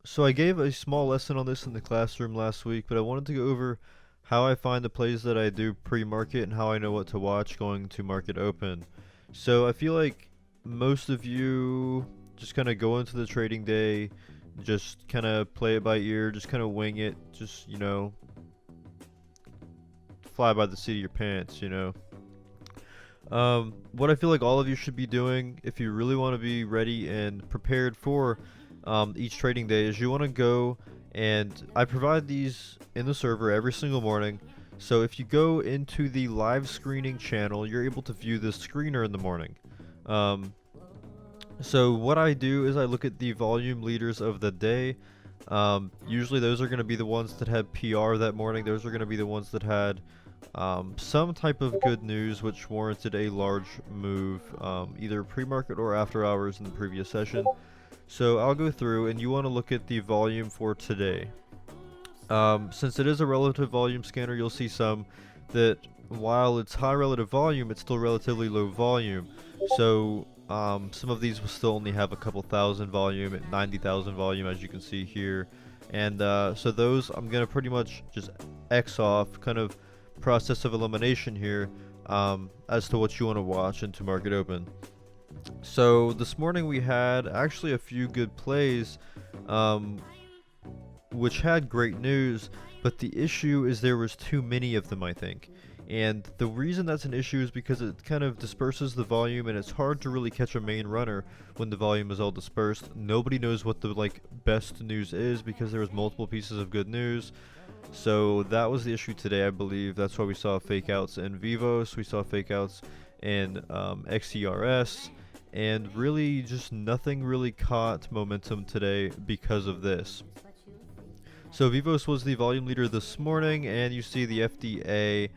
So I gave a small lesson on this in the classroom last week, but I wanted to go over how I find the plays that I do pre-market and how I know what to watch going to market open. So I feel like most of you just kind of go into the trading day, just kind of play it by ear, just kind of wing it, just, fly by the seat of your pants. What I feel like all of you should be doing if you really want to be ready and prepared for each trading day is you want to go, and I provide these in the server every single morning. So if you go into the live screening channel, you're able to view this screener in the morning. Um, so what I do is I look at the volume leaders of the day. Usually those are going to be the ones that had PR that morning. Those are going to be the ones that had some type of good news which warranted a large move, either pre-market or after hours in the previous session. So I'll go through, and you want to look at the volume for today. Since it is a relative volume scanner, you'll see some that while it's high relative volume, it's still relatively low volume. So some of these will still only have a couple thousand volume at 90,000 volume, as you can see here. And so those I'm going to pretty much just X off, kind of process of elimination here, as to what you want to watch into market open. So this morning we had actually a few good plays, which had great news, but the issue is there was too many of them, I think. And the reason that's an issue is because it kind of disperses the volume, and it's hard to really catch a main runner when the volume is all dispersed. Nobody knows what the best news is because there was multiple pieces of good news. So that was the issue today, I believe. That's why we saw fake outs in Vivos, we saw fake outs in XERS, and really just nothing really caught momentum today because of this. So Vivos was the volume leader this morning, and you see the FDA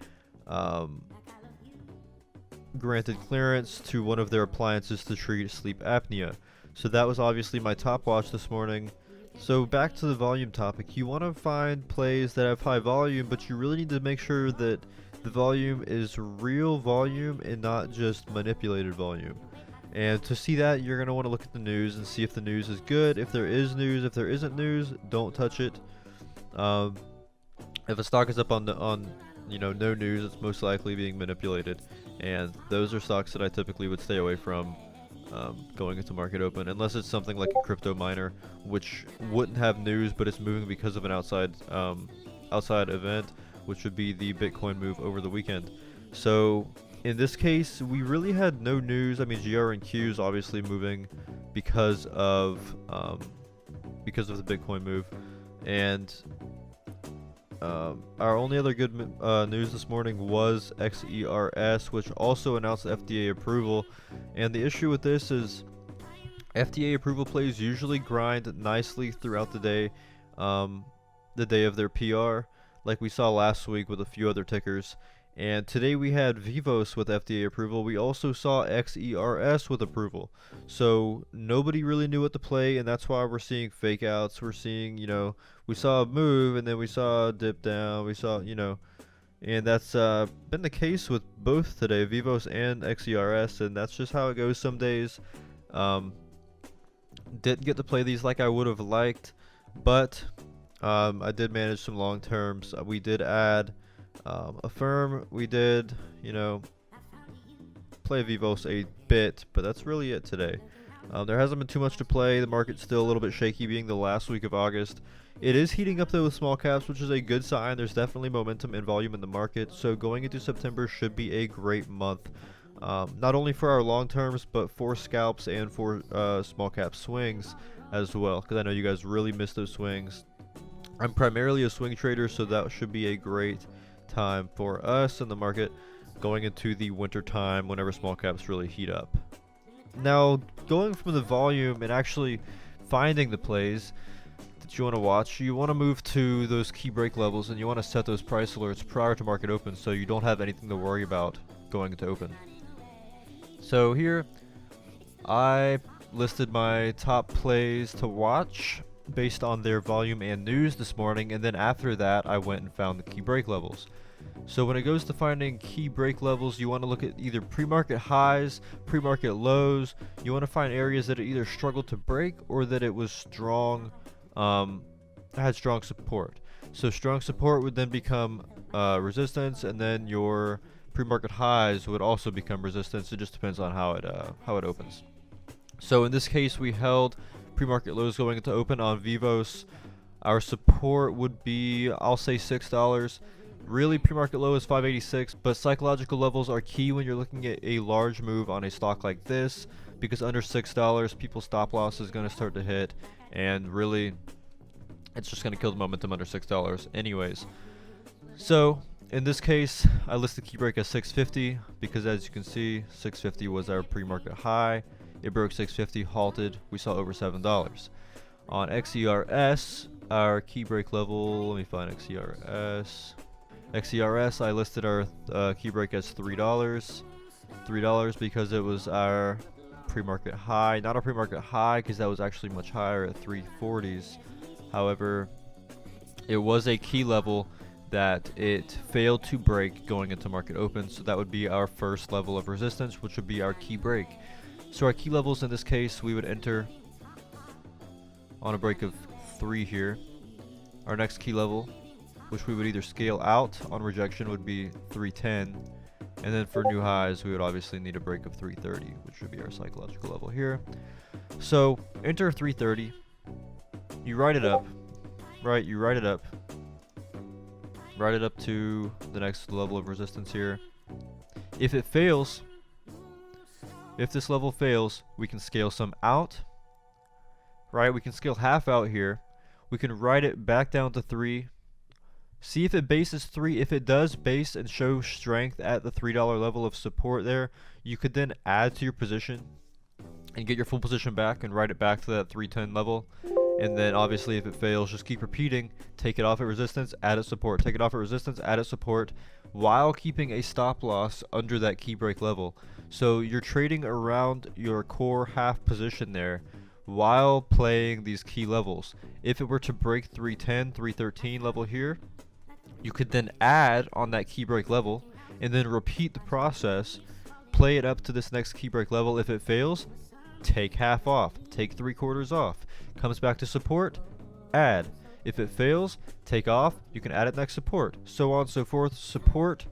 granted clearance to one of their appliances to treat sleep apnea. So that was obviously my top watch this morning. So back to the volume topic, you want to find plays that have high volume, but you really need to make sure that the volume is real volume and not just manipulated volume. And to see that, you're going to want to look at the news and see if the news is good. If there is news, if there isn't news, don't touch it. If a stock is up on no news, it's most likely being manipulated, and those are stocks that I typically would stay away from going into market open, unless it's something like a crypto miner, which wouldn't have news, but it's moving because of an outside event, which would be the Bitcoin move over the weekend. So in this case, we really had no news. I mean, GRNQ is obviously moving because of the Bitcoin move, and our only other good news this morning was XERS, which also announced FDA approval. And the issue with this is FDA approval plays usually grind nicely throughout the day of their PR, like we saw last week with a few other tickers. And today we had Vivos with FDA approval. We also saw XERS with approval. So nobody really knew what to play, and that's why we're seeing fake outs. We're seeing, we saw a move, and then we saw a dip down. We saw, and that's been the case with both today, Vivos and XERS, and that's just how it goes some days. Didn't get to play these like I would have liked, but I did manage some long terms. We did add Affirm, we did, play Vivos a bit, but that's really it today. There hasn't been too much to play. The market's still a little bit shaky, being the last week of August. It is heating up though with small caps, which is a good sign. There's definitely momentum and volume in the market, so going into September should be a great month. Not only for our long terms, but for scalps and for small cap swings as well, because I know you guys really miss those swings. I'm primarily a swing trader, so that should be a great time for us in the market going into the winter time whenever small caps really heat up. Now, going from the volume and actually finding the plays that you want to watch, you want to move to those key break levels, and you want to set those price alerts prior to market open so you don't have anything to worry about going into open. So here I listed my top plays to watch based on their volume and news this morning, and then after that I went and found the key break levels. So when it goes to finding key break levels, you want to look at either pre-market highs, pre-market lows. You want to find areas that it either struggled to break or that it was strong had strong support. So strong support would then become resistance, and then your pre-market highs would also become resistance. It just depends on how it opens. So in this case, we held pre-market lows going into open on Vivos. Our support would be, I'll say $6. Really, pre-market low is 586, but psychological levels are key when you're looking at a large move on a stock like this, because under $6, people's stop loss is going to start to hit, and really, it's just going to kill the momentum under $6 anyways. So in this case, I listed key break as 650 because, as you can see, 650 was our pre-market high. It broke 650, halted. We saw over $7. On XERS, our key break level, let me find XERS. XERS, I listed our key break as $3. $3 because it was our pre-market high. Not a pre-market high because that was actually much higher at 340s. However, it was a key level that it failed to break going into market open. So that would be our first level of resistance, which would be our key break. So our key levels in this case, we would enter on a break of 3 here. Our next key level, which we would either scale out on rejection, would be 310. And then for new highs, we would obviously need a break of 330, which would be our psychological level here. So enter 330. You write it up, right? You write it up. Write it up to the next level of resistance here. If it fails, if this level fails, we can scale some out, right? We can scale half out here. We can write it back down to 3. See if it bases 3. If it does base and show strength at the $3 level of support there, you could then add to your position and get your full position back and write it back to that 310 level. And then obviously if it fails, just keep repeating, take it off at resistance, add it support, take it off at resistance, add it support, while keeping a stop loss under that key break level. So you're trading around your core half position there while playing these key levels. If it were to break 310, 313 level here, you could then add on that key break level and then repeat the process, play it up to this next key break level. If it fails, take half off, take 3/4 off, comes back to support, add. If it fails, take off, you can add it next support, so on and so forth. Support,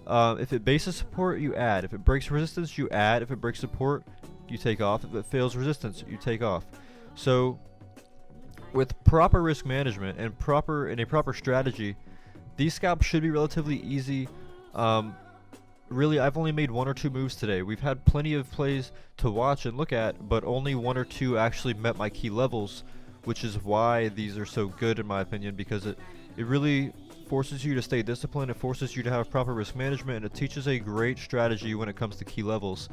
if it bases support, you add. If it breaks resistance, you add. If it breaks support, you take off. If it fails resistance, you take off. So with proper risk management and a proper strategy, these scalps should be relatively easy. Really, I've only made 1 or 2 moves today. We've had plenty of plays to watch and look at, but only 1 or 2 actually met my key levels, which is why these are so good in my opinion, because it really forces you to stay disciplined, it forces you to have proper risk management, and it teaches a great strategy when it comes to key levels.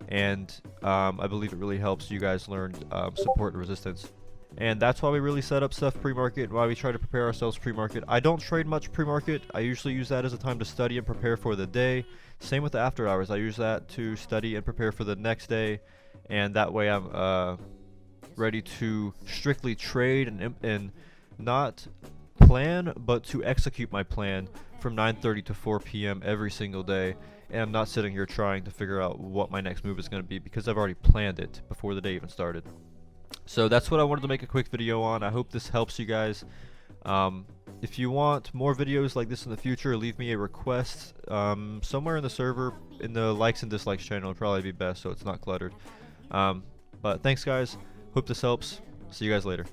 And I believe it really helps you guys learn support and resistance. And that's why we really set up stuff pre-market, why we try to prepare ourselves pre-market. I don't trade much pre-market. I usually use that as a time to study and prepare for the day. Same with the after hours. I use that to study and prepare for the next day, and that way I'm ready to strictly trade and not plan, but to execute my plan from 9:30 to 4 p.m. every single day. And I'm not sitting here trying to figure out what my next move is going to be, because I've already planned it before the day even started. So that's what I wanted to make a quick video on. I hope this helps you guys. If you want more videos like this in the future, leave me a request somewhere in the server. In the likes and dislikes channel would probably be best, so it's not cluttered. But thanks guys, hope this helps. See you guys later.